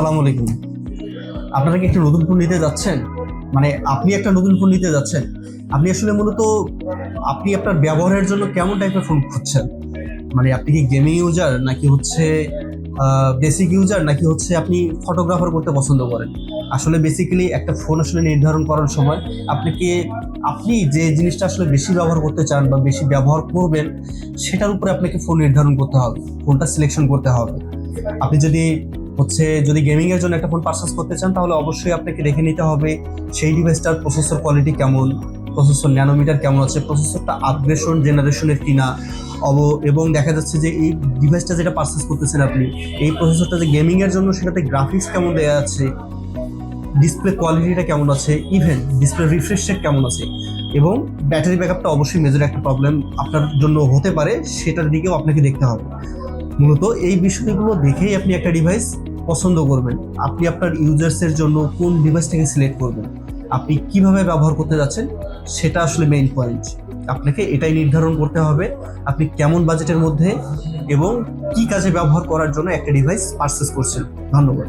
আসসালামু আলাইকুম। আপনারা কি একটা নতুন ফোন নিতে যাচ্ছেন? মানে আপনি একটা নতুন ফোন নিতে যাচ্ছেন। আপনি আসলে মূলত আপনি আপনার ব্যবহারের জন্য কেমন টাইপের ফোন খুঁজছেন? মানে আপনি কি গেমিং ইউজার নাকি হচ্ছে বেসিক ইউজার নাকি হচ্ছে আপনি ফটোগ্রাফার করতে পছন্দ করেন? আসলে বেসিক্যালি একটা ফোন আসলে নির্ধারণ করার সময় আপনাকে আপনি যে জিনিসটা আসলে বেশি ব্যবহার করতে চান বা বেশি ব্যবহার করবেন সেটার উপরে আপনাকে ফোন নির্ধারণ করতে হবে, ফোনটা সিলেকশন করতে হবে। আপনি যদি গেমিং এর জন্য একটা ফোন পারচেস করতে চান তাহলে অবশ্যই আপনাকে দেখে নিতে হবে সেই ডিভাইসটার প্রসেসর কোয়ালিটি কেমন, প্রসেসর ন্যানোমিটার কেমন আছে, প্রসেসরটা আপগ্রেশন জেনারেশনের কিনা। এবং দেখা যাচ্ছে যে এই ডিভাইসটা যেটা পারচেস করতেছেন আপনি, এই প্রসেসরটা যে গেমিং এর জন্য সেটাতে গ্রাফিক্স কেমন দেওয়া আছে, ডিসপ্লে কোয়ালিটিটা কেমন আছে, ইভেন ডিসপ্লে রিফ্রেশ রেট কেমন আছে, এবং ব্যাটারি ব্যাকআপটা অবশ্যই মেজর একটা প্রবলেম আপনার জন্য হতে পারে, সেটার দিকেও আপনাকে দেখতে হবে। মূলত এই বিষয়গুলো দেখেই আপনি একটা ডিভাইস পছন্দ করবেন। আপনি আপনার ইউজার্সের জন্য কোন ডিভাইসটাকে সিলেক্ট করবেন, আপনি কিভাবে ব্যবহার করতে যাচ্ছেন, সেটা আসলে মেইন পয়েন্ট। আপনাকে এটাই নির্ধারণ করতে হবে আপনি কেমন বাজেটের মধ্যে এবং কি কাজে ব্যবহার করার জন্য একটা ডিভাইস পারচেস করছেন। ধন্যবাদ।